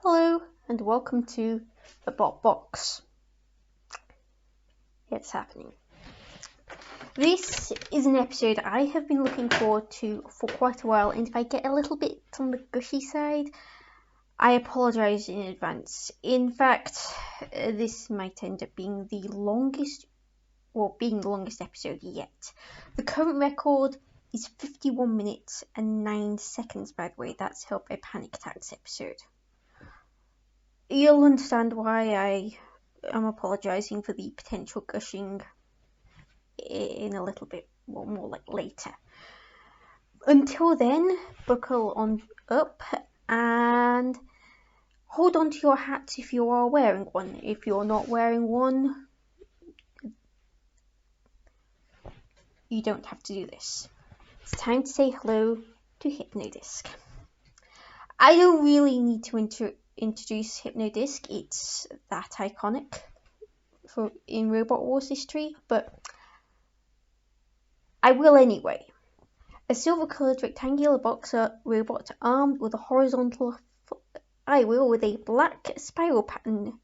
Hello and welcome to the Bot Box. It's happening. This is an episode I have been looking forward to for quite a while, and if I get a little bit on the gushy side, I apologise in advance. In fact, this might end up being the longest episode yet. The current record is 51 minutes and 9 seconds, by the way. That's helped by Panic Attacks episode. You'll understand why I am apologising for the potential gushing in a little bit more like later. Until then, buckle on up and hold on to your hats if you are wearing one. If you're not wearing one, you don't have to do this. It's time to say hello to Hypno-Disc. I don't really need to introduce Hypno-Disc. It's that iconic in Robot Wars history, but I will anyway. A silver-coloured rectangular boxer robot armed with a horizontal flywheel with a black spiral pattern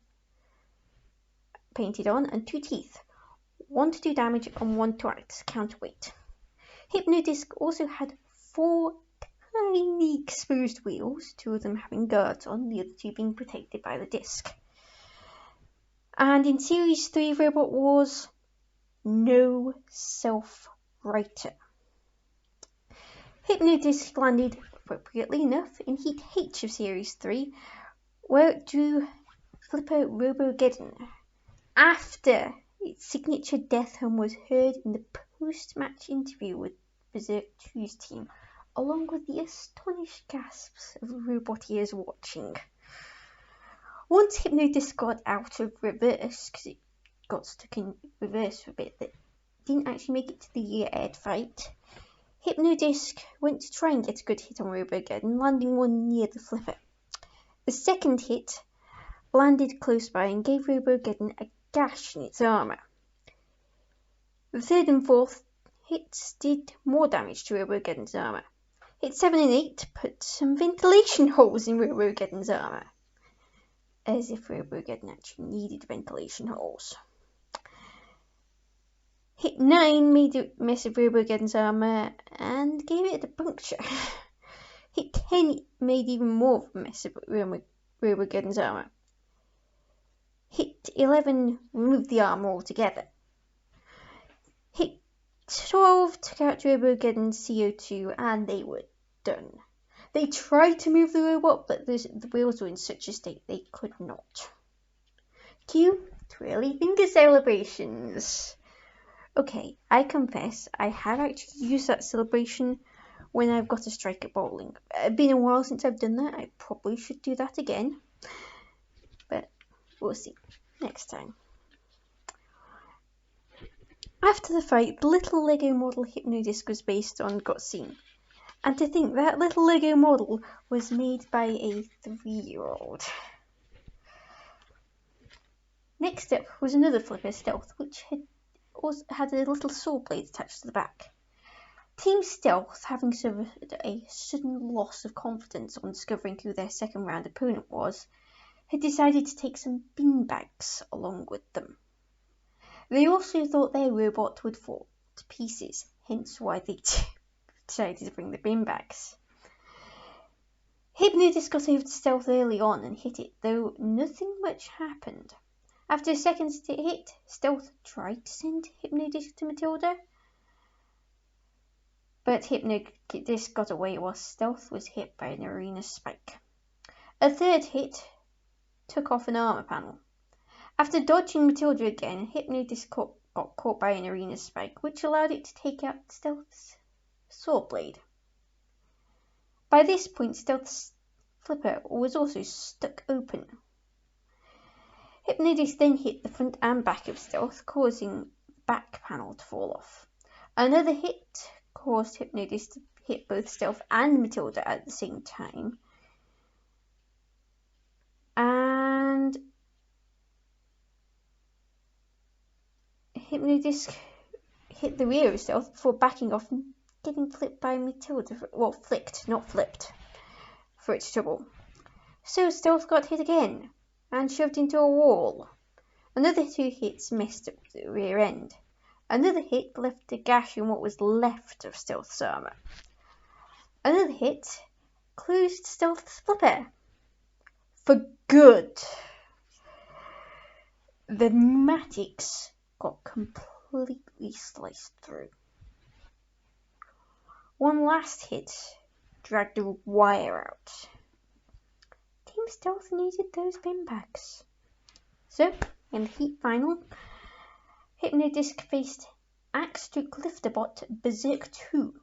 painted on and 2 teeth, 1 to do damage and 1 to act as counterweight. Hypno-Disc also had 4 tiny exposed wheels, 2 of them having guards on, the other 2 being protected by the disc. And in Series 3 of Robot Wars, no self-writer. Hypno-Disc landed, appropriately enough, in Heat H of Series 3, where it drew Flipper Robogeddon, after its signature death hum was heard in the post-match interview with Berserk 2's team, along with the astonished gasps of robot ears watching. Once Hypno-Disc got out of reverse, because it got stuck in reverse for a bit, that didn't actually make it to the aired fight, Hypno-Disc went to try and get a good hit on Robogeddon, landing one near the flipper. The second hit landed close by and gave Robogeddon a gash in its armour. The third and fourth hits did more damage to Robogeddon's armour. Hit 7 and 8 put some ventilation holes in Robogeddon's armour. As if Robogeddon actually needed ventilation holes. Hit 9 made a mess of Robogeddon's armour and gave it a puncture. Hit 10 made even more of a mess of Robogeddon's armour. Hit 11 removed the armour altogether. Hit 12 took out Robogeddon's CO2 and they were done. They tried to move the robot, but the wheels were in such a state they could not. Cue twirly finger celebrations. Okay, I confess, I have actually used that celebration when I've got a strike at bowling. It's been a while since I've done that. I probably should do that again. But we'll see next time. After the fight, the little Lego model Hypno-Disc was based on got seen. And to think that little Lego model was made by a 3-year-old. Next up was another Flipper Stealth, which had a little saw blade attached to the back. Team Stealth, having suffered a sudden loss of confidence on discovering who their second round opponent was, had decided to take some beanbags along with them. They also thought their robot would fall to pieces, hence why they decided to bring the beanbags. Hypno-Disc got over to Stealth early on and hit it, though nothing much happened. After a second hit, Stealth tried to send Hypno-Disc to Matilda, but Hypno-Disc got away while Stealth was hit by an arena spike. A third hit took off an armour panel. After dodging Matilda again, Hypno-Disc got caught by an arena spike, which allowed it to take out Stealth's saw blade. By this point, Stealth's flipper was also stuck open. Hypno-Disc then hit the front and back of Stealth, causing back panel to fall off. Another hit caused Hypno-Disc to hit both Stealth and Matilda at the same time. And Hypno-Disc hit the rear of Stealth before backing off and getting flipped by Matilda. Well, flicked, not flipped, for its trouble. So Stealth got hit again and shoved into a wall. Another 2 hits messed up the rear end. Another hit left a gash in what was left of Stealth's armour. Another hit closed Stealth's flipper. For good. The pneumatics got completely sliced through. One last hit dragged a wire out. Team Stealth needed those bin bags. So, in the heat final, Hypno-Disc faced Axe to Clifterbot Berserk 2.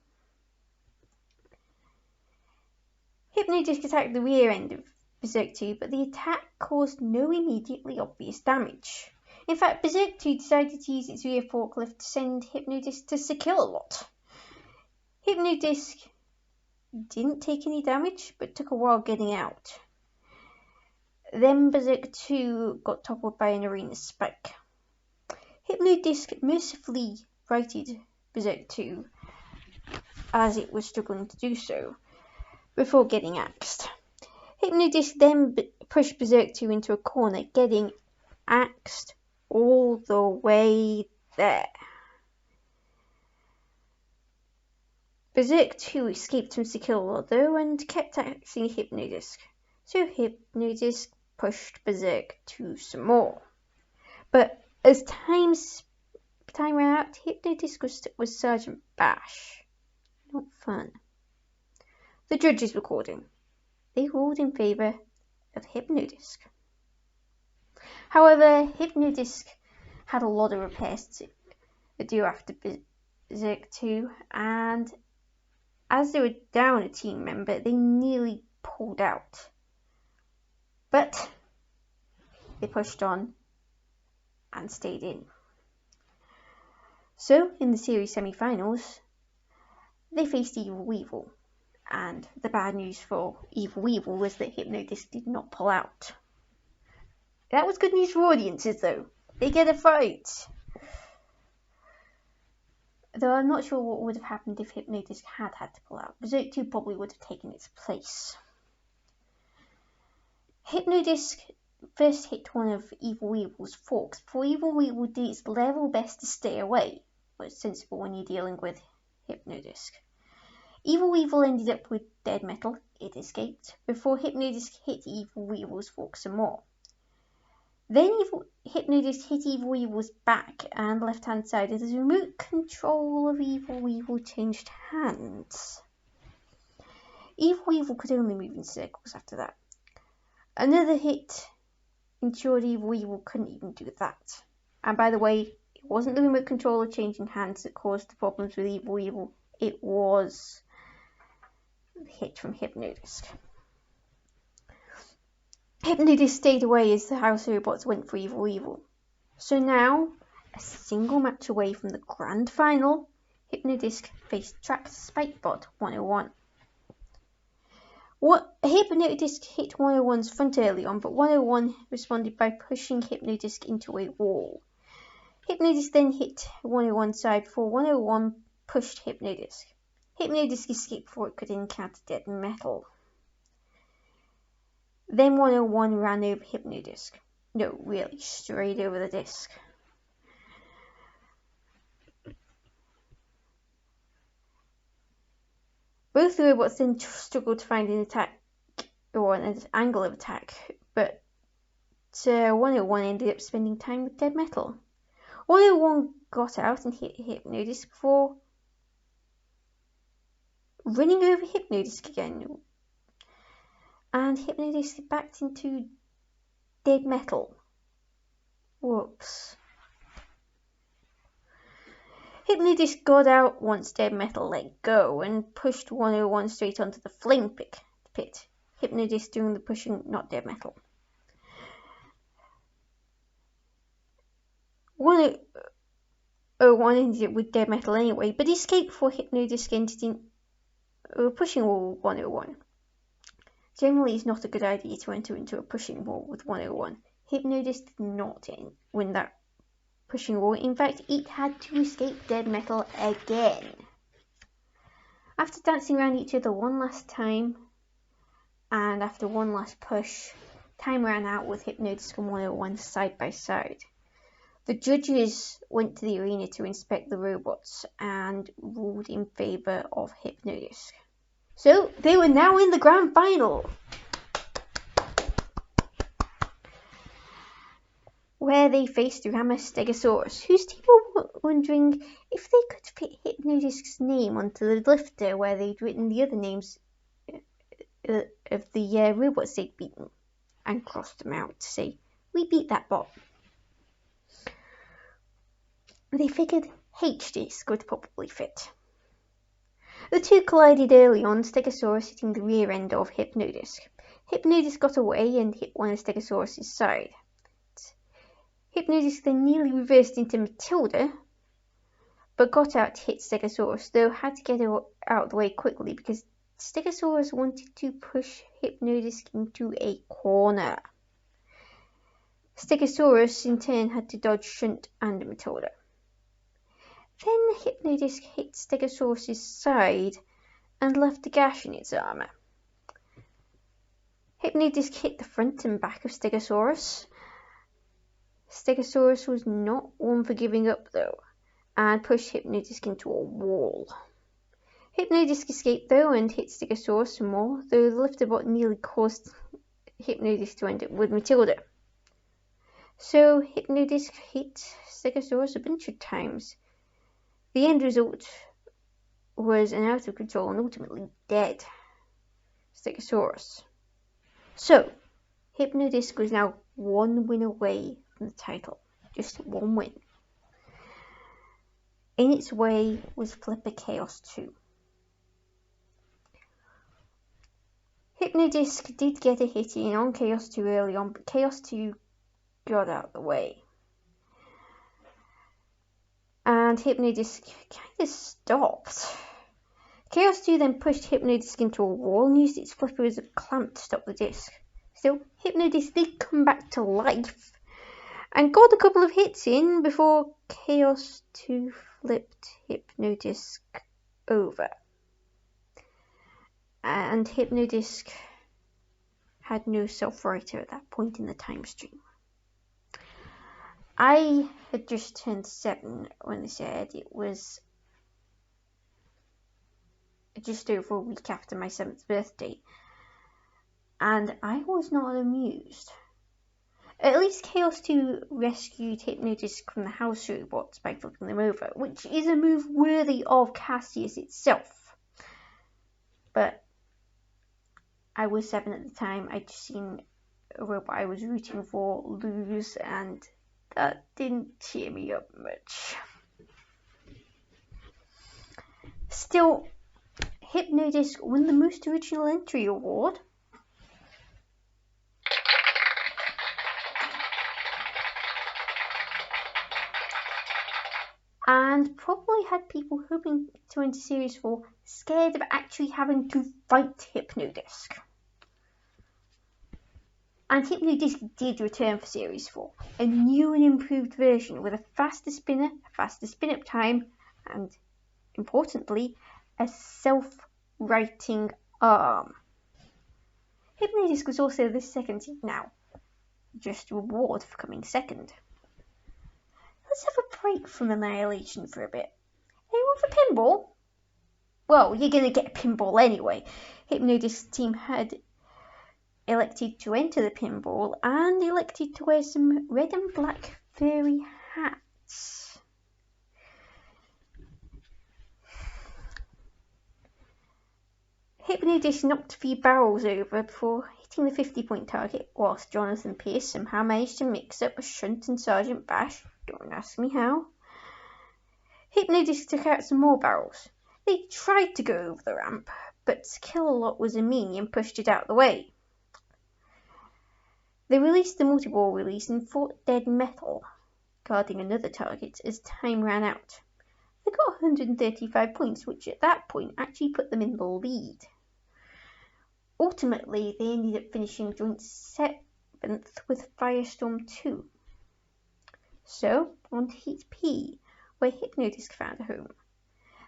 Hypno-Disc attacked the rear end of Berserk 2, but the attack caused no immediately obvious damage. In fact, Berserk 2 decided to use its rear forklift to send Hypno-Disc to Sir-Kill-A-Lot. Hypno-Disc didn't take any damage, but took a while getting out. Then Berserk 2 got toppled by an arena spike. Hypno-Disc mercifully righted Berserk 2 as it was struggling to do so, before getting axed. Hypno-Disc then pushed Berserk 2 into a corner, getting axed all the way there. Berserk 2 escaped from Sir-Kill-A-Lot though and kept axing Hypno-Disc, so Hypno-Disc pushed Berserk 2 some more. But as time ran out, Hypno-Disc was Sergeant Bash. Not fun. The judges recording. They ruled in favour of Hypno-Disc. However, Hypno-Disc had a lot of repairs to do after Berserk 2, and as they were down a team member, they nearly pulled out. But they pushed on and stayed in. So, in the series semi-finals, they faced Evil Weevil. And the bad news for Evil Weevil was that Hypno-Disc did not pull out. That was good news for audiences though. They get a fight. Though I'm not sure what would have happened if Hypno-Disc had to pull out. Berserk 2 probably would have taken its place. Hypno-Disc first hit one of Evil Weevil's forks before Evil Weevil did its level best to stay away. But it's sensible when you're dealing with Hypno-Disc. Evil Weevil ended up with dead metal. It escaped before Hypno-Disc hit Evil Weevil's fork some more. Then Hypno-Disc hit Evil Weevil's back and left hand side as the remote control of Evil Weevil changed hands. Evil Weevil could only move in circles after that. Another hit ensured Evil Weevil couldn't even do that. And by the way, it wasn't the remote controller changing hands that caused the problems with Evil Weevil. It was the hit from Hypno-Disc. Hypno-Disc stayed away as the House of Robots went for Evil Weevil. So now, a single match away from the grand final, Hypno-Disc faced Track Spikebot 101. Hypno-Disc hit 101's front early on, but 101 responded by pushing Hypno-Disc into a wall. Hypno-Disc then hit 101's side before 101 pushed Hypno-Disc. Hypno-Disc escaped before it could encounter dead metal. Then 101 ran over Hypno-Disc. No, really, straight over the disc. Both the robots then struggled to find an attack or an angle of attack, but 101 ended up spending time with dead metal. 101 got out and hit Hypno-Disc before running over Hypno-Disc again, and Hypno-Disc backed into dead metal. Whoops. Hypno-Disc got out once dead metal let go and pushed 101 straight onto the flame pit. Hypno-Disc doing the pushing, not dead metal. 101 ended up with dead metal anyway, but escaped before Hypno-Disc entered in pushing wall with 101. Generally, it's not a good idea to enter into a pushing wall with 101. Hypno-Disc did not win that pushing wall. In fact, it had to escape dead metal again. After dancing around each other one last time, and after one last push, time ran out with Hypno-Disc and 101 side by side. The judges went to the arena to inspect the robots and ruled in favour of Hypno-Disc. So they were now in the grand final, where they faced Rama Stegosaurus, whose team were wondering if they could fit Hypno-Disc's name onto the lifter where they'd written the other names of the robots they'd beaten, and crossed them out to say, "We beat that bot." They figured H-Disc would probably fit. The two collided early on, Stegosaurus hitting the rear end of Hypno-Disc. Hypno-Disc got away and hit one of Stegosaurus' side. Hypno-Disc then nearly reversed into Matilda, but got out to hit Stegosaurus, though had to get her out of the way quickly because Stegosaurus wanted to push Hypno-Disc into a corner. Stegosaurus in turn had to dodge Shunt and Matilda. Then Hypno-Disc hit Stegosaurus' side and left a gash in its armour. Hypno-Disc hit the front and back of Stegosaurus. Stegosaurus was not one for giving up though, and pushed Hypno-Disc into a wall. Hypno-Disc escaped though and hit Stegosaurus some more, though the lifter bot nearly caused Hypno-Disc to end up with Matilda. So Hypno-Disc hit Stegosaurus a bunch of times. The end result was an out of control and ultimately dead Stegosaurus. So, Hypno-Disc was now one win away from the title. Just one win. In its way was Flipper Chaos 2. Hypno-Disc did get a hit in on Chaos 2 early on, but Chaos 2 got out of the way. And Hypno-Disc kind of stopped. Chaos 2 then pushed Hypno-Disc into a wall and used its flipper as a clamp to stop the disc. Still, Hypno-Disc did come back to life and got a couple of hits in before Chaos 2 flipped Hypno-Disc over. And Hypno-Disc had no self-writer at that point in the time stream. I had just turned 7 when this aired. It was just over a week after my 7th birthday, and I was not amused. At least Chaos 2 rescued Hypno-Disc from the house robots by flipping them over, which is a move worthy of Cassius itself. But I was 7 at the time. I'd just seen a robot I was rooting for lose, and that didn't cheer me up much. Still, Hypno-Disc won the Most Original Entry award. And probably had people hoping to enter Series 4 scared of actually having to fight Hypno-Disc. And Hypno-Disc did return for Series 4, a new and improved version with a faster spinner, a faster spin-up time, and, importantly, a self-righting arm. Hypno-Disc was also the second seed now, just a reward for coming second. Let's have a break from Annihilation for a bit. Anyone for pinball? Well, you're going to get a pinball anyway. Hypno-Disc's team had elected to enter the pinball and elected to wear some red and black furry hats. Hypno-Disc knocked a few barrels over before hitting the 50-point target, whilst Jonathan Pierce somehow managed to mix up a Shunt and Sergeant Bash. Don't ask me how. Hypno-Disc took out some more barrels. They tried to go over the ramp, but Kill-A-Lot was a meanie and pushed it out of the way. They released the multi-ball release and fought Dead Metal, guarding another target as time ran out. They got 135 points, which at that point actually put them in the lead. Ultimately, they ended up finishing joint 7th with Firestorm 2. So, on to Heat P, where Hypno-Disc found a home.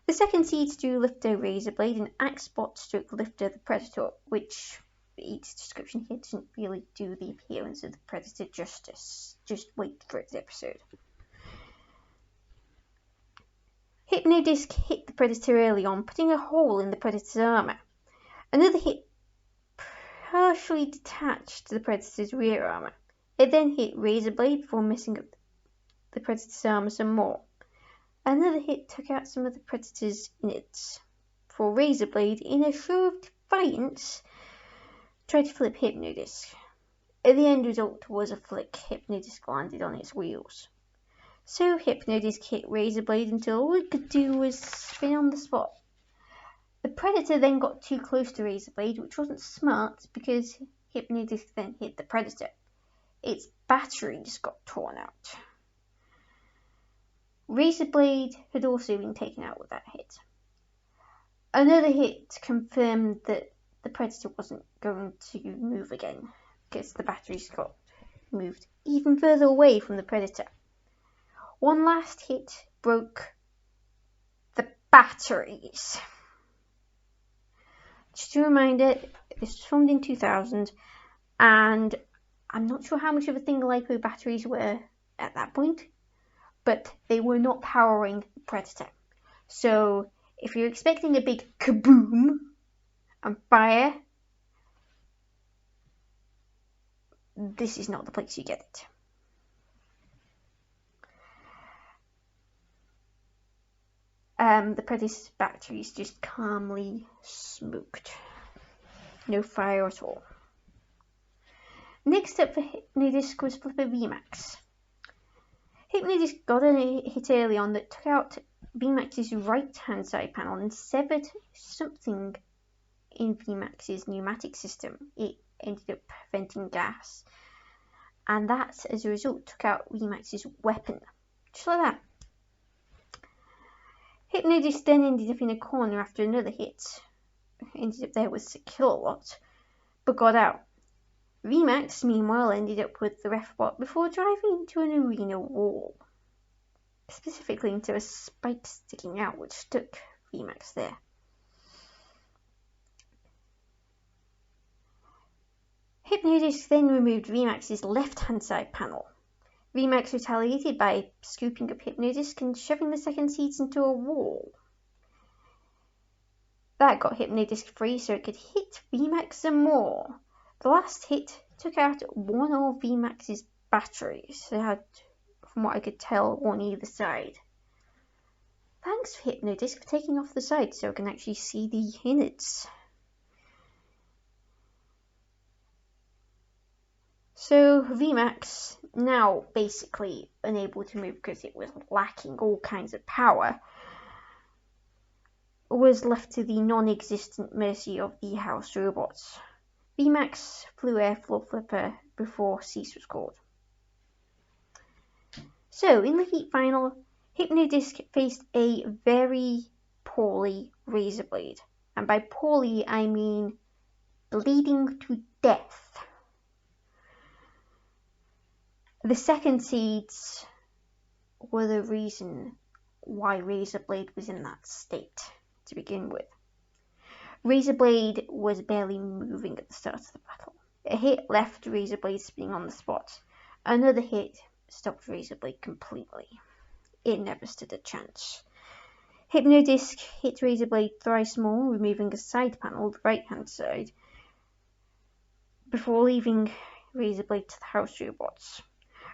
The second seeds drew Lifter Razorblade and Axebot stroke Lifter the Predator, which its description here doesn't really do the appearance of the Predator justice. Just wait for its episode. Hypno-Disc hit the Predator early on, putting a hole in the Predator's armour. Another hit partially detached the Predator's rear armour. It then hit Razorblade before messing up the Predator's armour some more. Another hit took out some of the Predator's innards, before Razorblade, in a show of defiance, tried to flip Hypno-Disc. The end result was a flick. Hypno-Disc landed on its wheels. So Hypno-Disc hit Razorblade until all it could do was spin on the spot. The Predator then got too close to Razorblade, which wasn't smart because Hypno-Disc then hit the Predator. Its batteries got torn out. Razorblade had also been taken out with that hit. Another hit confirmed that the Predator wasn't going to move again because the batteries got moved even further away from the Predator. One last hit broke the batteries. Just a reminder, this was filmed in 2000, and I'm not sure how much of a thing LiPo batteries were at that point, but they were not powering the Predator. So if you're expecting a big kaboom and fire, this is not the place you get it. The Predator's batteries just calmly smoked. No fire at all. Next up for Hypno-Disc was Flipper VMAX. Hypno-Disc got a hit early on that took out VMAX's right hand side panel and severed something in VMAX's pneumatic system. It ended up venting gas, and that, as a result, took out VMAX's weapon. Just like that. Hypno-Disc then ended up in a corner after another hit. Ended up there with a kilowatt, but got out. VMAX, meanwhile, ended up with the ref bot before driving into an arena wall. Specifically into a spike sticking out, which stuck VMAX there. Hypno-Disc then removed VMAX's left-hand side panel. VMAX retaliated by scooping up Hypno-Disc and shoving the second seats into a wall. That got Hypno-Disc free so it could hit VMAX some more. The last hit took out one of VMAX's batteries. They had, from what I could tell, on either side. Thanks for Hypno-Disc for taking off the side so I can actually see the innards. So VMAX, now basically unable to move because it was lacking all kinds of power, was left to the non-existent mercy of the house robots. VMAX flew Airfloor Flipper before cease was called. So in the heat final, Hypno-Disc faced a very poorly Razorblade, and by poorly I mean bleeding to death. The second seeds were the reason why Razorblade was in that state to begin with. Razorblade was barely moving at the start of the battle. A hit left Razorblade spinning on the spot. Another hit stopped Razorblade completely. It never stood a chance. Hypno-Disc hit Razorblade thrice more, removing a side panel, the right hand side, before leaving Razorblade to the house robots.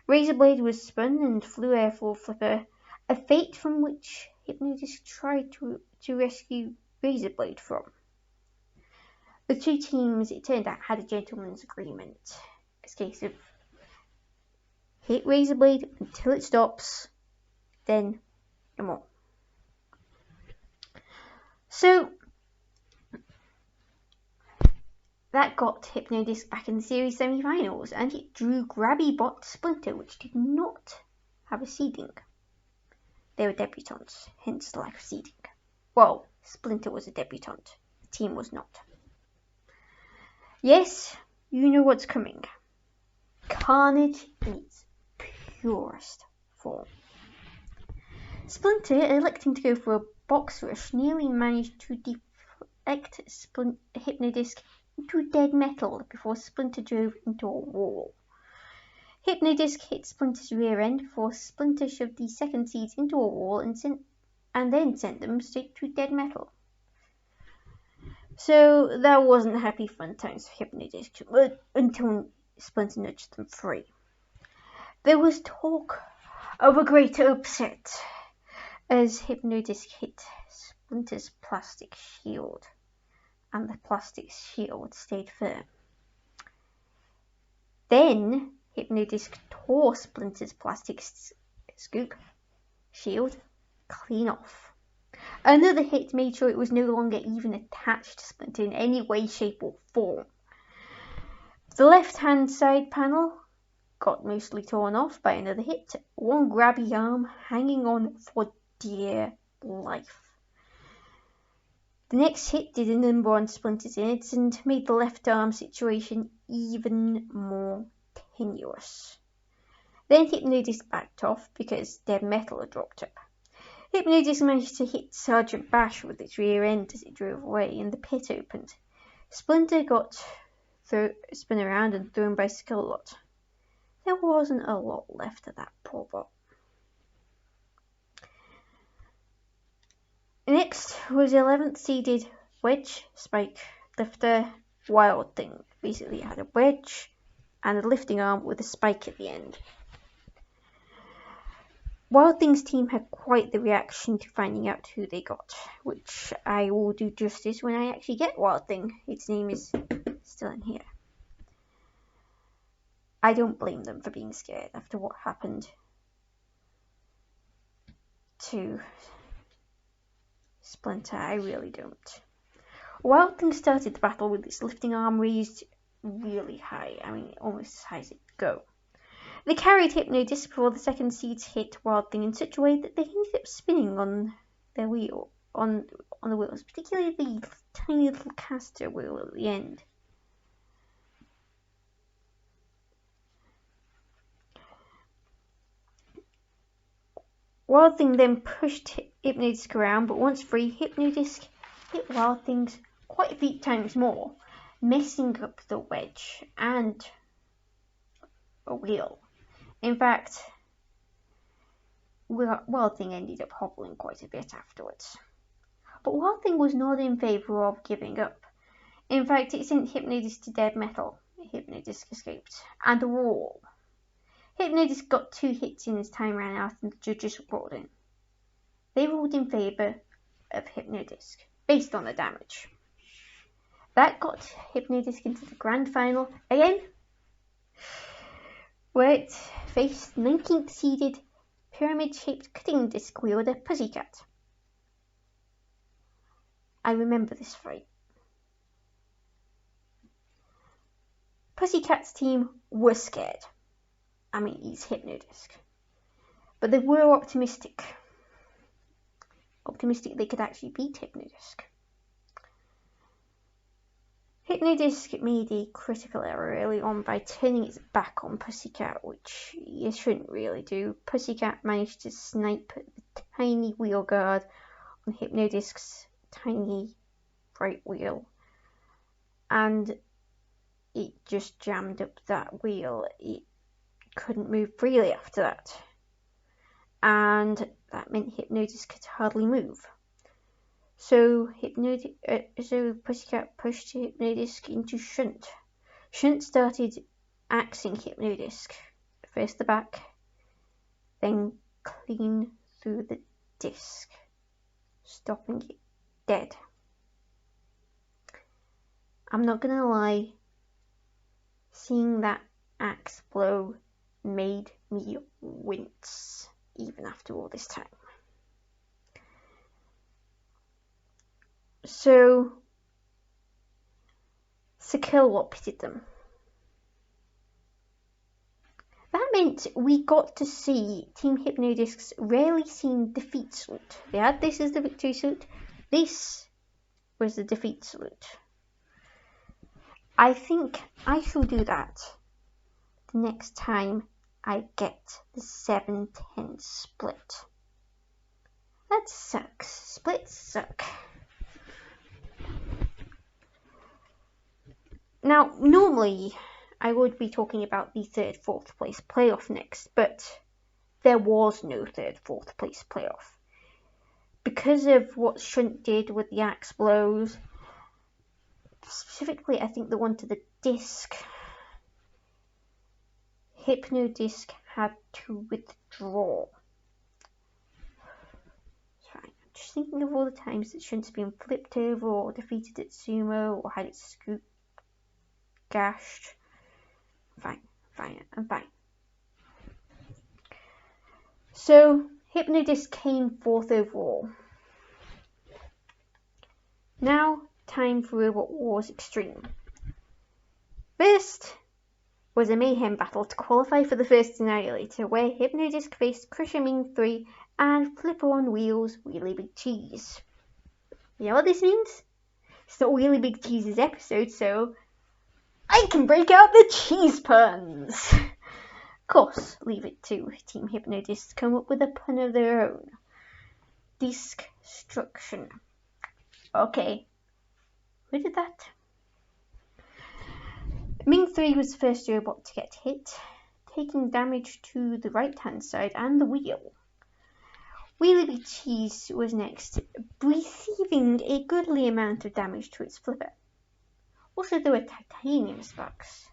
Razorblade was spun and flew Airfloor Flipper, a fate from which Hypno-Disc tried to rescue Razorblade from. The two teams, it turned out, had a gentleman's agreement. It's a case of hit Razorblade until it stops, then no more. So that got Hypno-Disc back in the series semi-finals, and it drew Grabby Bot Splinter, which did not have a seeding. They were debutants, hence the lack of seeding. Well, Splinter was a debutant, the team was not. Yes, you know what's coming. Carnage in its purest form. Splinter, electing to go for a box rush, nearly managed to deflect Hypno-Disc into dead metal before Splinter drove into a wall. Hypno-Disc hit Splinter's rear end before Splinter shoved the second seeds into a wall and then sent them straight to dead metal. So that wasn't happy fun times for Hypno-Disc until Splinter nudged them free. There was talk of a great upset as Hypno-Disc hit Splinter's plastic shield, and the plastic shield stayed firm. Then Hypno-Disc tore Splinter's plastic shield clean off. Another hit made sure it was no longer even attached to Splinter in any way, shape or form. The left-hand side panel got mostly torn off by another hit, one grabby arm hanging on for dear life. The next hit did a number on Splinter's innards and made the left arm situation even more tenuous. Then Hypno-Disc backed off because dead metal had dropped up. Hypno-Disc managed to hit Sergeant Bash with its rear end as it drove away, and the pit opened. Splinter got spun around and thrown by Skull-Lot. There wasn't a lot left of that poor bot. Next was 11th seeded Wedge, Spike, Lifter, Wild Thing. Basically, it had a wedge and a lifting arm with a spike at the end. Wild Thing's team had quite the reaction to finding out who they got, which I will do justice when I actually get Wild Thing. Its name is still in here. I don't blame them for being scared after what happened to Splinter. I really don't. Wild Thing started the battle with its lifting arm raised really high. I mean, almost as high as it could go. They carried Hypno-Disc before the second seeds hit Wild Thing in such a way that they ended up spinning on their wheel, on the wheels, particularly the tiny little caster wheel at the end. Wild Thing then pushed Hypno-Disc around, but once free, Hypno-Disc hit Wild Things quite a few times more, messing up the wedge and a wheel. In fact, Wild Thing ended up hobbling quite a bit afterwards. But Wild Thing was not in favour of giving up. In fact, it sent Hypno-Disc to dead metal. Hypno-Disc escaped, and a wall. Hypno-Disc got 2 hits in as time ran out and the judges rolled in. They ruled in favour of Hypno-Disc, based on the damage. That got Hypno-Disc into the grand final again, where it faced 19th seeded pyramid-shaped cutting disc wielder Pussycat. I remember this fight. Pussycat's team was scared. I mean, he's Hypno-Disc. But they were optimistic. Optimistic they could actually beat Hypno-Disc. Hypno-Disc made a critical error early on by turning its back on Pussycat, which you shouldn't really do. Pussycat managed to snipe the tiny wheel guard on Hypno-Disc's tiny right wheel, and it just jammed up that wheel. It couldn't move freely after that, and that meant Hypno-Disc could hardly move. So Pussycat pushed Hypno-Disc into Shunt. Shunt started axing Hypno-Disc, first the back, then clean through the disc, stopping it dead. I'm not gonna lie, seeing that axe blow made me wince, even after all this time. So, Skull-Lot pitted them. That meant we got to see Team Hypno-Disc's rarely seen defeat salute. They had this as the victory salute. This was the defeat salute. I think I shall do that the next time I get the 7-10 split. That sucks. Splits suck. Now, normally I would be talking about the 3rd, 4th place playoff next, but there was no 3rd, 4th place playoff. Because of what Shunt did with the axe blows, specifically I think the one to the disc, Hypno-Disc had to withdraw. Fine. I'm just thinking of all the times that Shunt's been flipped over or defeated at sumo or had its scoop gashed. Fine. I'm fine. So, Hypno-Disc came 4th overall. Now, time for Robot Wars Extreme. First was a mayhem battle to qualify for the first Annihilator, where Hypno-Disc faced Crusher Ming 3 and Flipper on Wheels Wheelie Big Cheese. You know what this means? It's not Wheelie Big Cheese's episode, so I can break out the cheese puns! Of course, leave it to Team Hypno-Disc to come up with a pun of their own. Disc-structive. Okay, who did that? Ming 3 was the first robot to get hit, taking damage to the right-hand side and the wheel. Wheelie Big Cheese was next, receiving a goodly amount of damage to its flipper. Also, there were titanium sparks.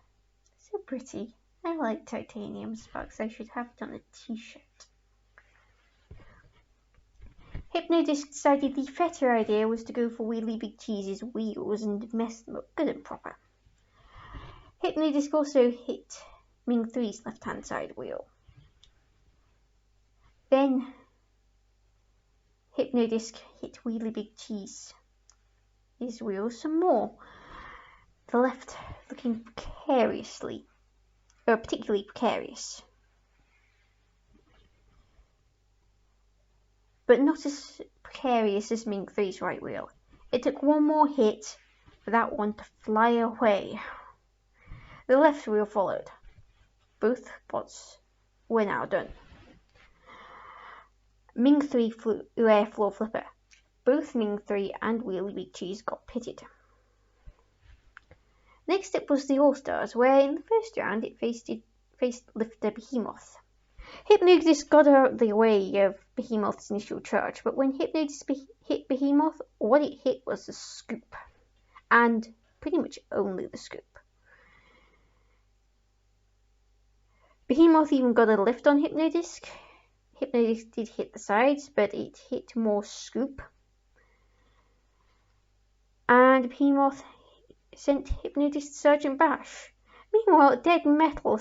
So pretty. I like titanium sparks. I should have done a t-shirt. Hypno-Disc decided the better idea was to go for Wheelie Big Cheese's wheels and mess them up good and proper. Hypno-Disc also hit Ming 3's left-hand side wheel. Then Hypno-Disc hit Wheelie Big Cheese's wheel some more. The left looking particularly precarious. But not as precarious as Ming 3's right wheel. It took one more hit for that one to fly away. The left wheel followed. Both bots were now done. Ming 3 flew airfloor flipper. Both Ming 3 and Wheelie Big Cheese got pitted. Next up was the All-Stars, where in the first round it faced Lifter Behemoth. Hypno-Disc got out of the way of Behemoth's initial charge, but when Hypno-Disc hit Behemoth, what it hit was the scoop. And pretty much only the scoop. Behemoth even got a lift on Hypno-Disc. Hypno-Disc did hit the sides, but it hit more scoop. And Behemoth sent Hypno-Disc to Sergeant Bash. Meanwhile, Dead Metal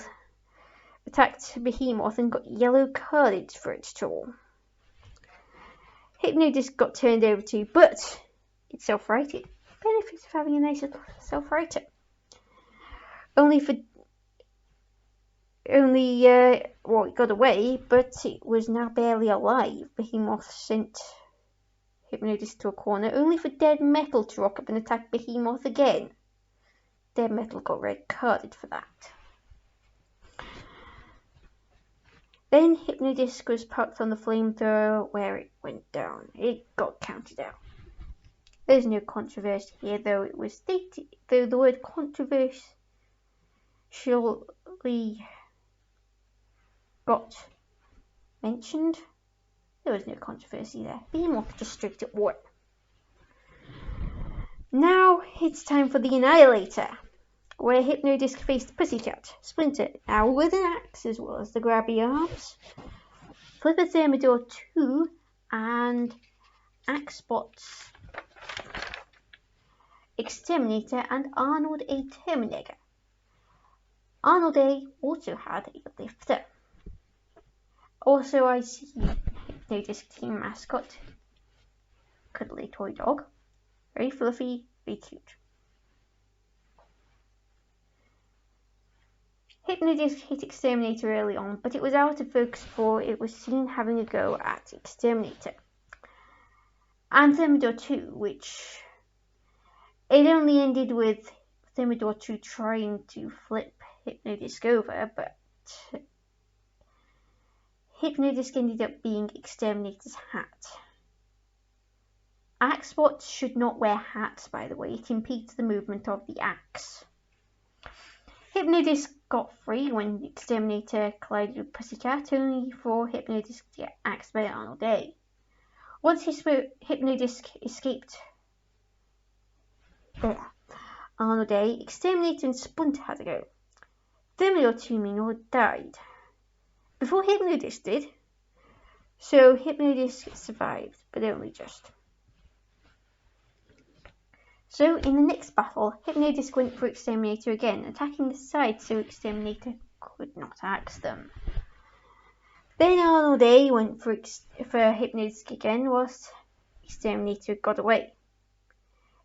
attacked Behemoth and got yellow carded for its trouble. Hypno-Disc got turned over too, but it self-righted. Benefits of having a nice little self-righter. It got away, but it was now barely alive. Behemoth sent Hypno-Disc to a corner, only for Dead Metal to rock up and attack Behemoth again. Dead Metal got red carded for that. Then Hypno-Disc was parked on the flamethrower where it went down. It got counted out. There's no controversy here, though the word controversially got mentioned. There was no controversy there. Behemoth just straight up won. Now it's time for the Annihilator, where Hypno-Disc faced Pussycat, Splinter, now with an axe as well as the grabby arms, Flipper Thermidor 2, and Axebots, Exterminator, and Arnold A. Terminator. Arnold A also had a lifter. Also, I see Hypno-Disc team mascot, cuddly toy dog. Very fluffy, very cute. Hypno-Disc hit Exterminator early on, but it was out of focus before it was seen having a go at Exterminator. And Thermidor 2, which it only ended with Thermidor 2 trying to flip Hypno-Disc over, but Hypno-Disc ended up being Exterminator's hat. Axebots should not wear hats, by the way. It impedes the movement of the axe. Hypno-Disc got free when Exterminator collided with Pussycat, only for Hypno-Disc to get axed by Arnold A. Once Hypno-Disc escaped Arnold A, Exterminator and Splinter had to go. Thermidor Tumino died before Hypno-Disc did, so Hypno-Disc survived, but only just. So in the next battle, Hypno-Disc went for Exterminator again, attacking the side so Exterminator could not axe them. Then Arnold A went for Hypno-Disc again whilst Exterminator got away.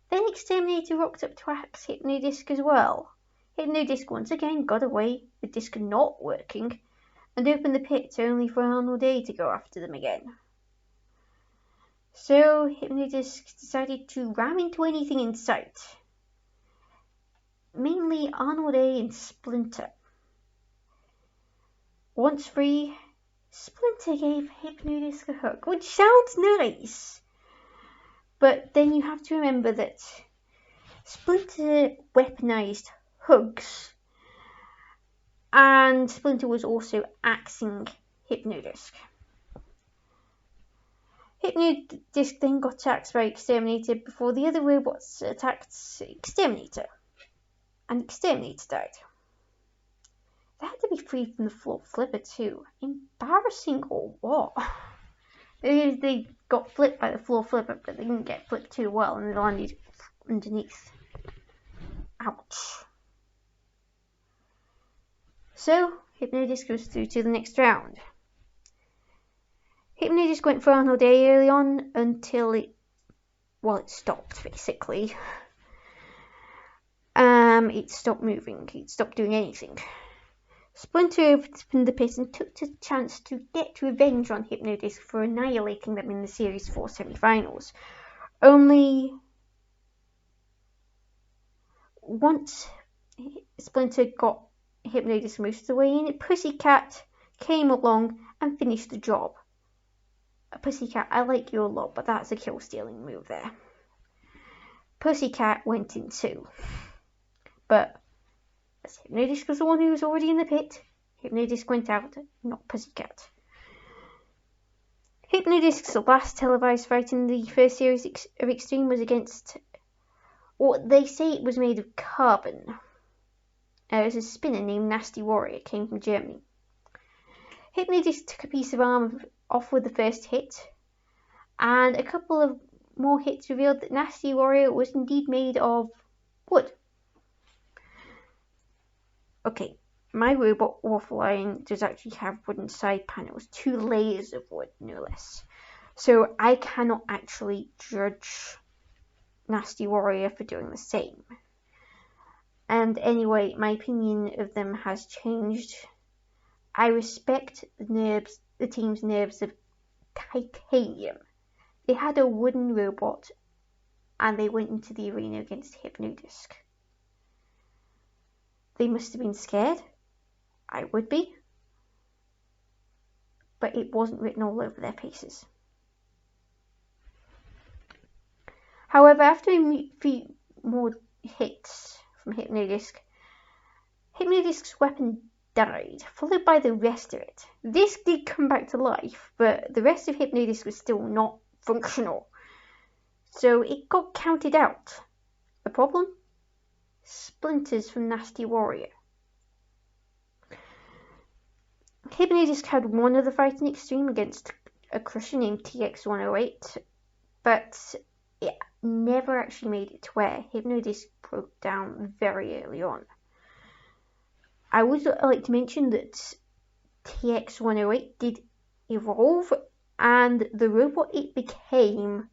Then Exterminator rocked up to axe Hypno-Disc as well. Hypno-Disc once again got away, the disc not working, and opened the pit only for Arnold A to go after them again. So Hypno-Disc decided to ram into anything in sight, mainly Arnold A and Splinter. Once free, Splinter gave Hypno-Disc a hug, which sounds nice, but then you have to remember that Splinter weaponized hugs, and Splinter was also axing Hypno-Disc. Hypno-Disc then got attacked by Exterminator before the other robots attacked Exterminator, and Exterminator died. They had to be freed from the floor flipper too. Embarrassing or what? They got flipped by the floor flipper, but they didn't get flipped too well, and they landed underneath. Ouch. So Hypno-Disc goes through to the next round. Hypno-Disc went for Arnold A early on until it stopped basically. It stopped moving. It stopped doing anything. Splinter opened the pit and took the chance to get revenge on Hypno-Disc for annihilating them in the Series 4 semi-finals. Only once Splinter got Hypno-Disc most of the way in, Pussycat came along and finished the job. Pussycat, I like you a lot, but that's a kill-stealing move there. Pussycat went in too. But as Hypno-Disc was the one who was already in the pit, Hypno-Disc went out, not Pussycat. Hypno-Disc's last televised fight in the first series of Extreme was against what they say it was made of carbon. It was a spinner named Nasty Warrior, came from Germany. Hypno-Disc took a piece of arm off with the first hit, and a couple of more hits revealed that Nasty Warrior was indeed made of wood. Okay, my robot Waffle Line does actually have wooden side panels, 2 layers of wood, no less. So I cannot actually judge Nasty Warrior for doing the same. And anyway, my opinion of them has changed. I respect the team's nerves of titanium. They had a wooden robot and they went into the arena against Hypno-Disc. They must have been scared. I would be. But it wasn't written all over their faces. However, after a few more hits from Hypno-Disc, Hypno-Disc's weapon died, followed by the rest of it. This did come back to life, but the rest of Hypno-Disc was still not functional. So it got counted out. The problem? Splinters from Nasty Warrior. Hypno-Disc had one other fight in Extreme against a crusher named TX-108, but it never actually made it to where Hypno-Disc broke down very early on. I would like to mention that TX-108 did evolve, and the robot it became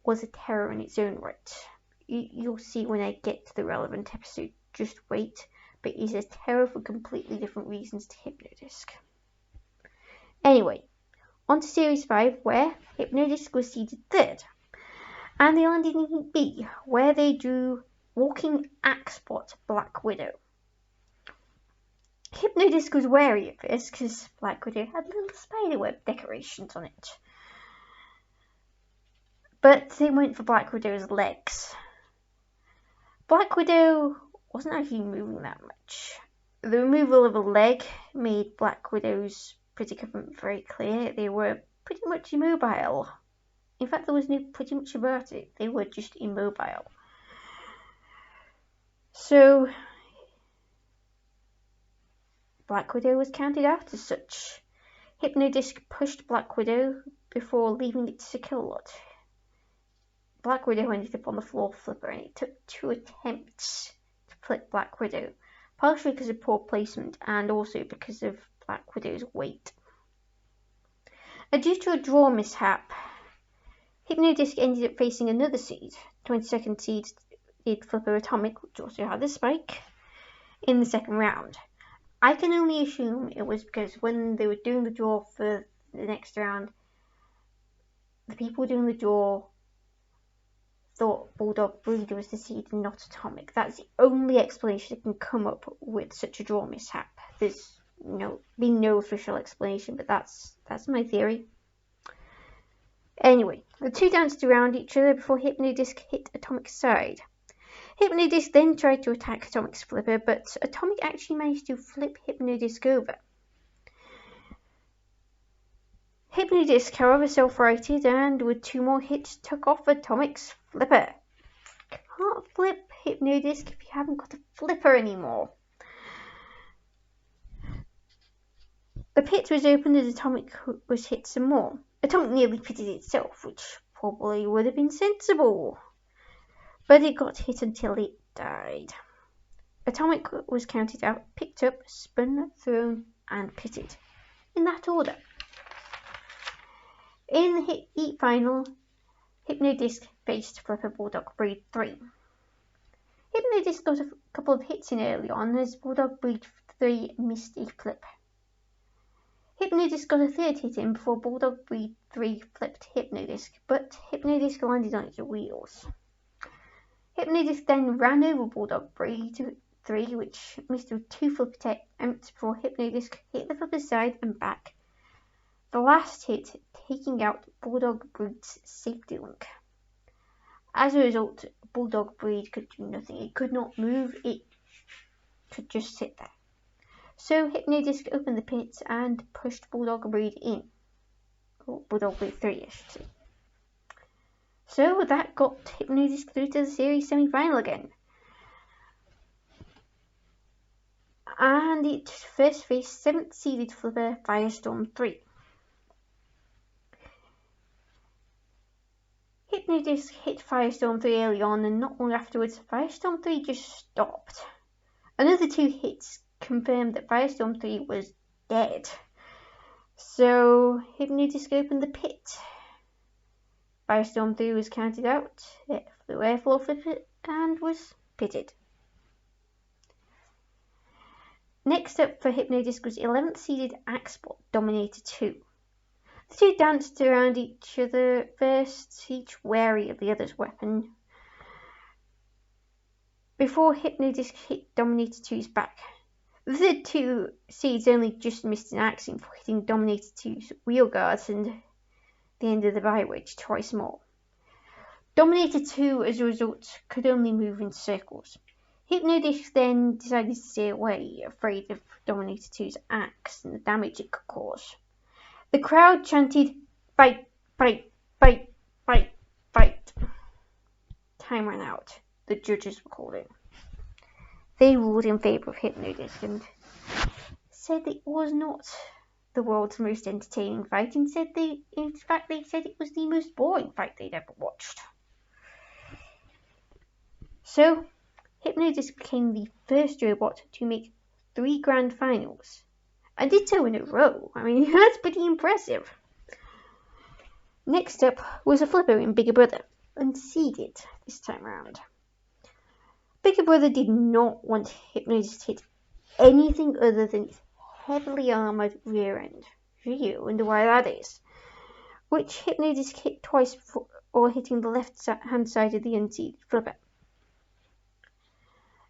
was a terror in its own right. You'll see when I get to the relevant episode, just wait, but it's a terror for completely different reasons to Hypno-Disc. Anyway, on to Series 5, where Hypno-Disc was seeded 3rd, and they landed in Heat B, where they drew Walking Axebot Black Widow. Hypno-Disc was wary of this because Black Widow had little spiderweb decorations on it. But they went for Black Widow's legs. Black Widow wasn't actually moving that much. The removal of a leg made Black Widow's predicament very clear. They were pretty much immobile. In fact, there was no pretty much about it. They were just immobile. So, Black Widow was counted out as such. Hypno-Disc pushed Black Widow before leaving it to Kill-Lot. Black Widow ended up on the floor flipper, and it took 2 attempts to flip Black Widow, partially because of poor placement and also because of Black Widow's weight. Due to a draw mishap, Hypno-Disc ended up facing another seed, 22nd seed Flipper Atomic, which also had a spike, in the second round. I can only assume it was because when they were doing the draw for the next round, the people doing the draw thought Bulldog Breed was the seed and not Atomic. That's the only explanation I can come up with such a draw mishap. There's been no official explanation, but that's my theory. Anyway, the two danced around each other before Hypno-Disc hit Atomic's side. Hypno-Disc then tried to attack Atomic's flipper, but Atomic actually managed to flip Hypno-Disc over. Hypno-Disc, however, self-righted and with 2 more hits took off Atomic's flipper. Can't flip Hypno-Disc if you haven't got a flipper anymore. The pit was opened as Atomic was hit some more. Atomic nearly pitted itself, which probably would have been sensible, but it got hit until it died. Atomic was counted out, picked up, spun, thrown, and pitted, in that order. In the heat final, Hypno-Disc faced Flipper Bulldog Breed 3. Hypno-Disc got a couple of hits in early on as Bulldog Breed 3 missed a flip. Hypno-Disc got a 3rd hit in before Bulldog Breed 3 flipped Hypno-Disc, but Hypno-Disc landed on its wheels. Hypno-Disc then ran over Bulldog Breed 3, which missed with 2 flip attempts before Hypno-Disc hit the flipper's side and back. The last hit taking out Bulldog Breed's safety link. As a result, Bulldog Breed could do nothing. It could not move, it could just sit there. So Hypno-Disc opened the pit and pushed Bulldog Breed in. Or Bulldog Breed 3, I should say. So that got Hypno-Disc through to the series semi-final again. And it first faced 7th seeded flipper Firestorm 3. Hypno-Disc hit Firestorm 3 early on, and not long afterwards, Firestorm 3 just stopped. Another 2 hits confirmed that Firestorm 3 was dead. So Hypno-Disc opened the pit. Firestorm 3 was counted out, it flew airflow flipper, and was pitted. Next up for Hypno-Disc was 11th seeded Axebot Dominator 2. The two danced around each other first, each wary of the other's weapon, before Hypno-Disc hit Dominator 2's back. The third 2 seeds only just missed an axing for hitting Dominator 2's wheel guards and the end of the bi-wedge twice more. Dominator 2, as a result, could only move in circles. Hypno-Disc then decided to stay away, afraid of Dominator 2's axe and the damage it could cause. The crowd chanted, "Fight, fight, fight, fight, fight." Time ran out. The judges were called in. They ruled in favour of Hypno-Disc and said it was not the world's most entertaining fight, and in fact they said it was the most boring fight they'd ever watched. So, Hypno-Disc became the first robot to make 3 grand finals, and did so in a row. I mean, that's pretty impressive. Next up was a flipper in Bigger Brother, unseeded this time round. Bigger Brother did not want Hypno-Disc to hit anything other than its heavily armoured rear end. You wonder why that is. Which Hypno-Disc hit twice before hitting the left hand side of the unseeded flipper.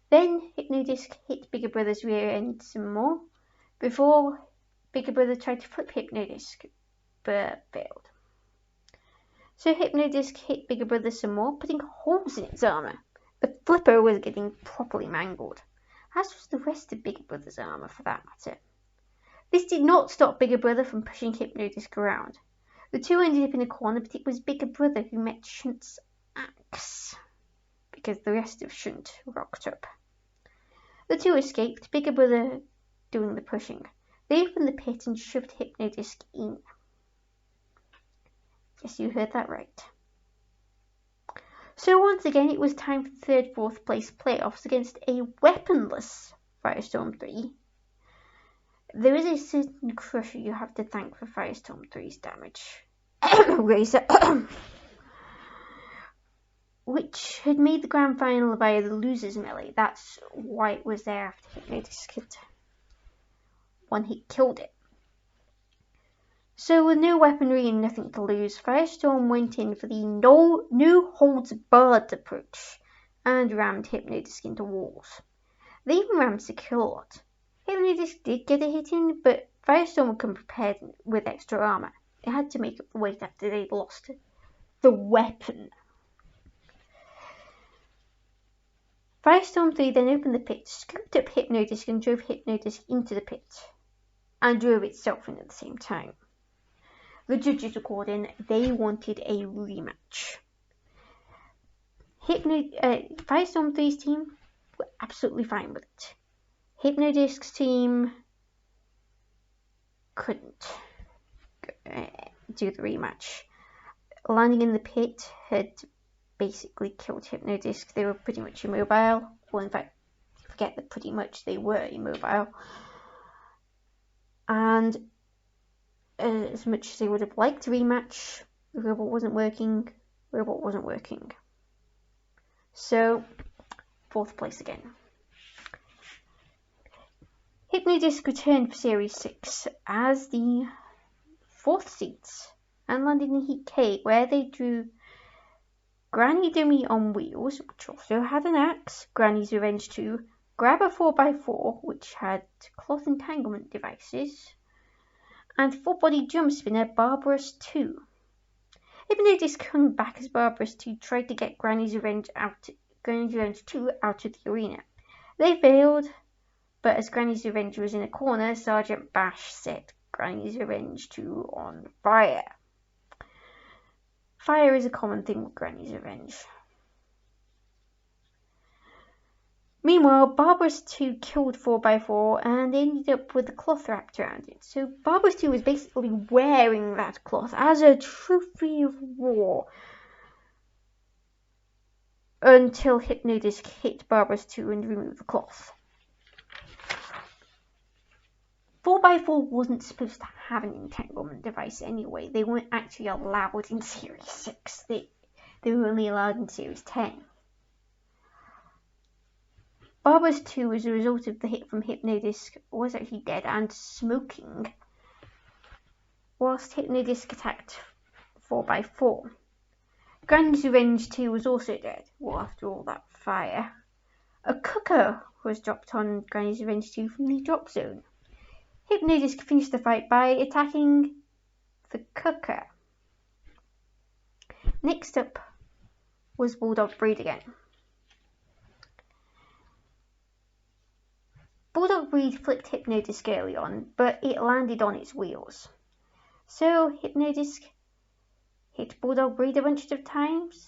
Then Hypno-Disc hit Bigger Brother's rear end some more, before Bigger Brother tried to flip Hypno-Disc, but failed. So Hypno-Disc hit Bigger Brother some more, putting holes in its armour. The flipper was getting properly mangled. as was the rest of Bigger Brother's armour for that matter. This did not stop Bigger Brother from pushing Hypno-Disc around. The two ended up in a corner, but it was Bigger Brother who met Shunt's axe, because the rest of Shunt rocked up. The two escaped, Bigger Brother doing the pushing. They opened the pit and shoved Hypno-Disc in. Yes, you heard that right. So once again, it was time for the third, fourth place playoffs against a weaponless Firestorm 3. There is a certain crusher you have to thank for Firestorm 3's damage. Razor. Which had made the grand final via the losers melee. That's why it was there after Hypno-Disc had one hit killed it. So with no weaponry and nothing to lose, Firestorm went in for the no holds barred approach and rammed Hypno-Disc into walls. They even rammed Secure Lot. Hypno-Disc did get a hit in, but Firestorm would come prepared with extra armour. It had to make up the weight after they'd lost the weapon. Firestorm 3 then opened the pit, scooped up Hypno-Disc and drove Hypno-Disc into the pit, and drove itself in at the same time. The judges were in, they wanted a rematch. Firestorm 3's team were absolutely fine with it. Hypno-Disc's team couldn't do the rematch. Landing in the pit had basically killed Hypno-Disc. They were pretty much immobile. Well, in fact, forget that pretty much, they were immobile. And as much as they would have liked a rematch, the robot wasn't working. So, fourth place again. Hypno-Disc returned for Series 6 as the fourth seeds and landed in Heat K, where they drew Granny Dummy on wheels, which also had an axe, Granny's Revenge 2, Grabber 4x4, which had cloth entanglement devices, and full-body jump spinner Barbarous 2. Hypno-Disc hung back as Barbarous 2 tried to get Granny's Revenge 2 out of the arena. They failed, but as Granny's Revenge was in a corner, Sergeant Bash set Granny's Revenge 2 on fire. Fire is a common thing with Granny's Revenge. Meanwhile, Barbarous 2 killed 4x4 and ended up with the cloth wrapped around it. So Barbarous 2 was basically wearing that cloth as a trophy of war until Hypno-Disc hit Barbarous 2 and removed the cloth. 4x4 wasn't supposed to have an entanglement device anyway. They weren't actually allowed in Series 6. They were only allowed in Series 10. Barbarous 2, as a result of the hit from Hypno-Disc, was actually dead and smoking, whilst Hypno-Disc attacked 4x4. Granny's Revenge 2 was also dead, well, after all that fire. A cooker was dropped on Granny's Revenge 2 from the drop zone. Hypno-Disc finished the fight by attacking the cooker. Next up was Bulldog Breed again. Bulldog Breed flicked Hypno-Disc early on, but it landed on its wheels. So Hypno-Disc hit Bulldog Breed a bunch of times,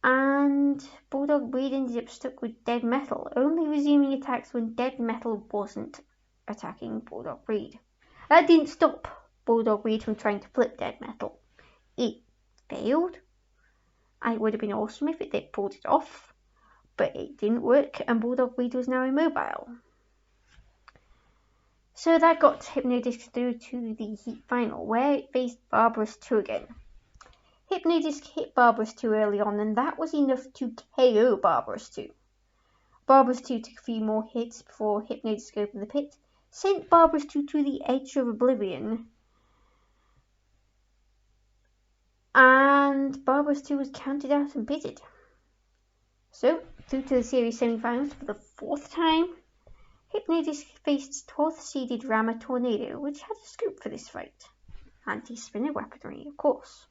and Bulldog Breed ended up stuck with Dead Metal, only resuming attacks when Dead Metal wasn't attacking Bulldog Breed. That didn't stop Bulldog Breed from trying to flip Dead Metal. It failed. It would have been awesome if it did pulled it off, but it didn't work, and Bulldog Breed was now immobile. So that got Hypno-Disc through to the Heat Final, where it faced Barbarous 2 again. Hypno-Disc hit Barbarous 2 early on, and that was enough to KO Barbarous 2. Barbarous 2 took a few more hits before Hypno-Disc opened the pit, sent Barbarous 2 to the edge of oblivion, and Barbarous 2 was counted out and pitted. So, through to the series semi-finals for the fourth time, Hypno-Disc faced 12th seeded Rammer Tornado, which had a scoop for this fight. Anti-spinner weaponry, of course.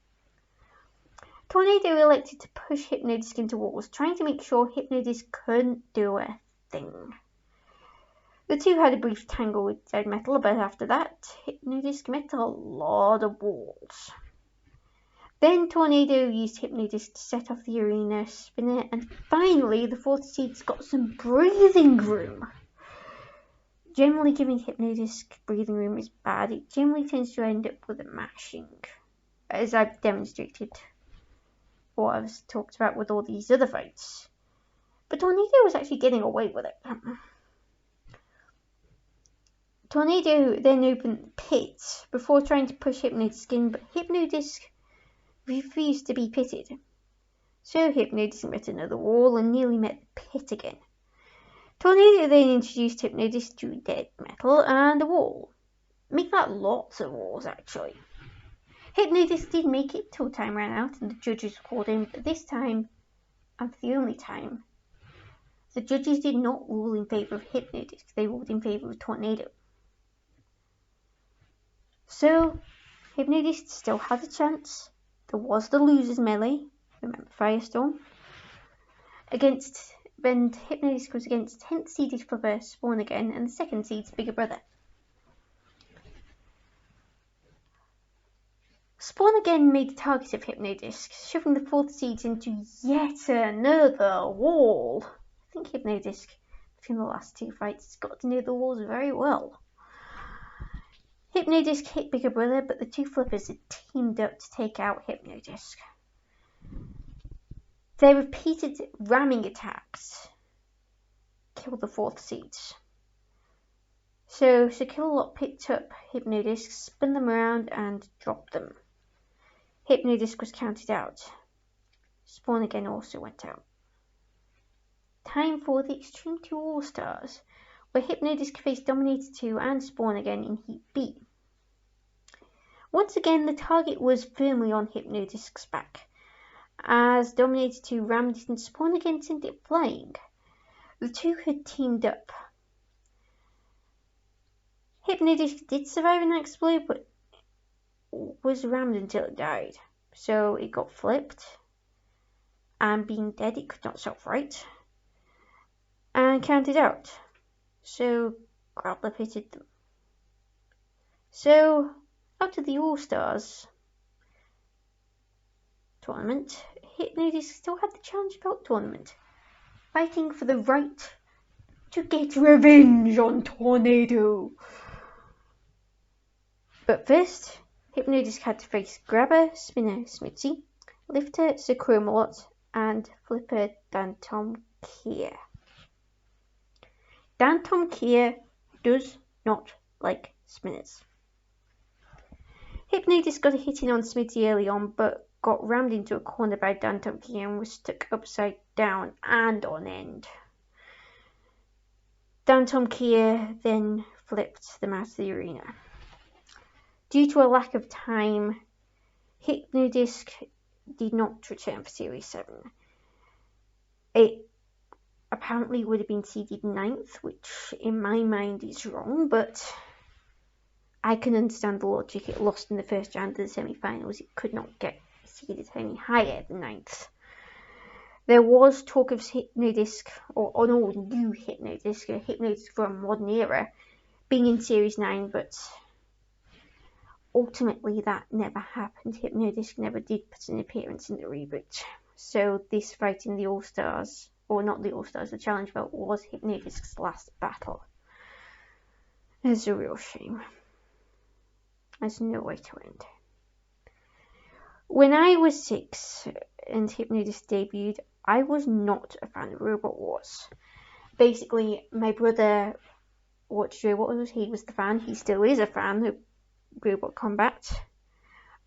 Tornado elected to push Hypno-Disc into walls, trying to make sure Hypno-Disc couldn't do a thing. The two had a brief tangle with Dead Metal, but after that, Hypno-Disc met a lot of walls. Then Tornado used Hypno-Disc to set off the arena spinner, and finally the fourth seeds got some breathing room. Generally giving Hypno-Disc breathing room is bad. It generally tends to end up with a mashing, as I've demonstrated, or I've talked about with all these other fights. But Tornado was actually getting away with it. Tornado then opened the pit before trying to push Hypno-Disc in, but Hypno-Disc refused to be pitted. So Hypno-Disc met another wall and nearly met the pit again. Tornado then introduced Hypno-Disc to Dead Metal and a wall. Make that lots of walls, actually. Hypno-Disc did make it till time ran out and the judges called him, but this time, and for the only time, the judges did not rule in favour of Hypno-Disc, they ruled in favour of Tornado. So, Hypno-Disc still had a chance. There was the losers melee, remember Firestorm, and Hypno-Disc was against 10th seeded Flipper, Spawn Again, and the 2nd seed's bigger brother. Spawn Again made a target of Hypno-Disc, shoving the 4th seeds into yet another wall. I think Hypno-Disc, between the last two fights, has got to know the walls very well. Hypno-Disc hit bigger brother, but the two Flippers had teamed up to take out Hypno-Disc. Their repeated ramming attacks killed the 4th seeds. So Killalot picked up Hypno-Disc, spun them around and dropped them. Hypno-Disc was counted out. Spawn Again also went out. Time for the Extreme 2 All-Stars, where Hypno-Disc faced Dominator 2 and Spawn Again in Heat B. Once again, the target was firmly on Hypno-Disc's back, as Dominator 2 rammed it and Spawn Again sent it flying. The two had teamed up. Hypno-Disc did survive an explode, but was rammed until it died. So it got flipped, and being dead it could not self-right, and counted out. So Grappler pitted them. So out of the All-Stars tournament, Hypno-Disc still had the Challenge Belt tournament, fighting for the right to get revenge on Tornado. But first, Hypno-Disc had to face Grabber, Spinner, Smitzy, Lifter, Sir Chromalot, and Flipper Dantom Kier. Dantom Kier does not like spinners. Hypno-Disc got a hit in on Smitzy early on, but got rammed into a corner by Dantom Kier and was stuck upside down and on end. Dantom Kier then flipped them out of the arena. Due to a lack of time, Hypno-Disc did not return for Series 7. It apparently would have been seeded 9th, which in my mind is wrong, but I can understand the logic. It lost in the first round of the semi-finals. It could not get seeded any higher than 9th. There was talk of Hypno-Disc, or an all-new Hypno-Disc, a Hypno-Disc from a modern era, being in Series 9, but ultimately that never happened. Hypno-Disc never did put an appearance in the reboot. So this fight in the All-Stars, or not the All-Stars, the Challenge Belt, was Hypno-Disc's last battle. It's a real shame. There's no way to end. When I was 6 and Hypno-Disc debuted, I was not a fan of Robot Wars. Basically, my brother watched Robot Wars. He was the fan. He still is a fan of Robot Combat.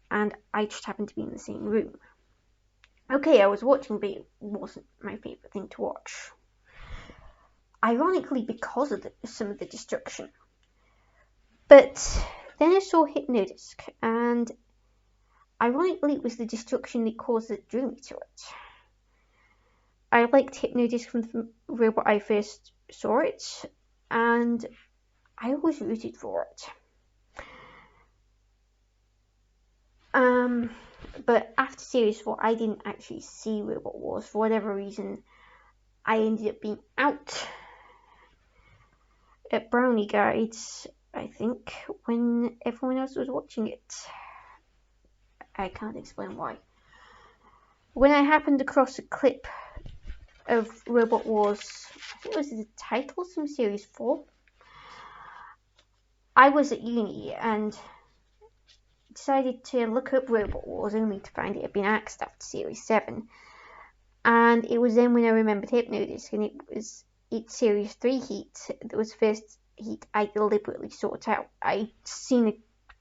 And I just happened to be in the same room. Okay, I was watching, but it wasn't my favourite thing to watch. Ironically, because of some of the destruction. But then I saw Hypno-Disc, and ironically it was the destruction that caused it drew me to it. I liked Hypno-Disc from the robot I first saw it, and I always rooted for it. But after series 4, I didn't actually see Robot Wars. For whatever reason, I ended up being out at Brownie Guides, I think, when everyone else was watching it. I can't explain why. When I happened across a clip of Robot Wars, I think it was the title from series 4, I was at uni and decided to look up Robot Wars, only to find it had been axed after series 7. And it was then when I remembered Hypno-Disc, and it was its series 3 heat that was the first heat I deliberately sought out. I'd seen a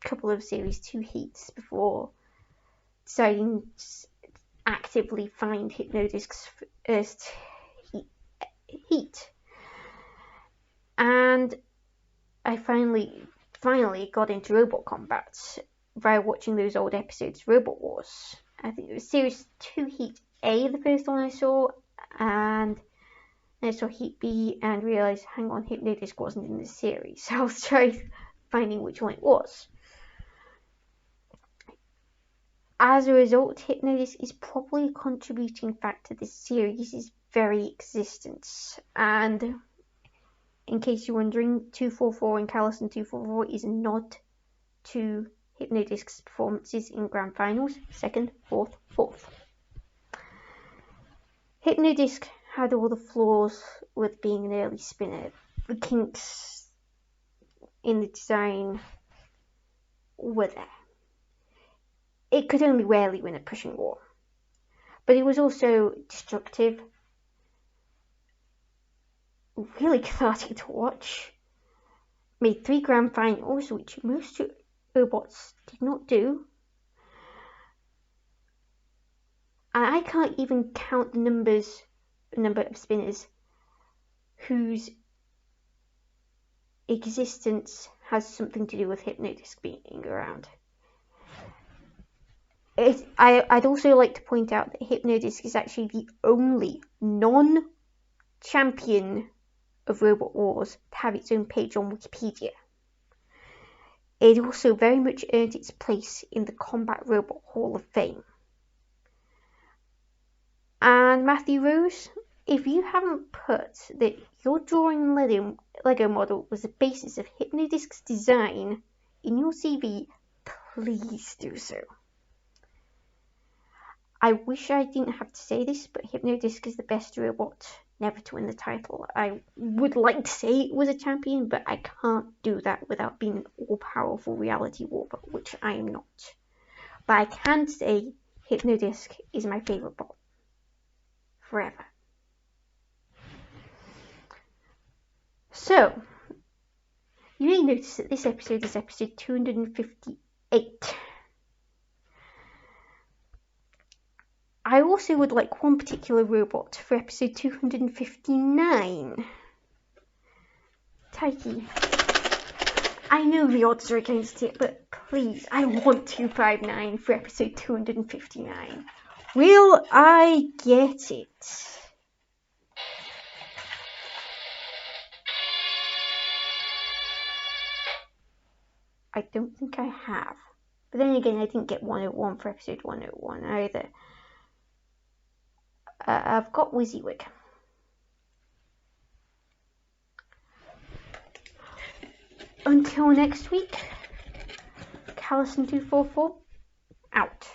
couple of series 2 heats before deciding to actively find Hypno-Disc's first heat. And I finally got into robot combat by watching those old episodes, Robot Wars. I think it was series 2 heat A, the first one I saw, and then I saw heat B and realised, hang on, Hypno-Disc wasn't in this series, so I was trying finding which one it was. As a result, Hypno-Disc is probably a contributing factor to this series' very existence. And in case you're wondering, 244 and Callison 244 is a nod to Hypno-Disc's performances in grand finals, 2nd, 4th, 4th. Hypno-Disc had all the flaws with being an early spinner. The kinks in the design were there. It could only rarely win a pushing war, but it was also destructive, really cathartic to watch, made 3 grand finals, which most robots did not do, and I can't even count the number of spinners whose existence has something to do with Hypno-Disc being around. I'd also like to point out that Hypno-Disc is actually the only non-champion of Robot Wars to have its own page on Wikipedia. It also very much earned its place in the Combat Robot Hall of Fame. And Matthew Rose, if you haven't put that your drawing Lego model was the basis of Hypno-Disc's design in your CV, please do so. I wish I didn't have to say this, but Hypno-Disc is the best robot never to win the title. I would like to say it was a champion, but I can't do that without being an all-powerful reality warper, which I am not. But I can say Hypno-Disc is my favourite bot. Forever. So, you may notice that this episode is episode 258. I also would like one particular robot for episode 259. Taiki. I know the odds are against it, but please, I want 259 for episode 259. Will I get it? I don't think I have. But then again, I didn't get 101 for episode 101 either. I've got WYSIWYG. Until next week, Callison 244 out.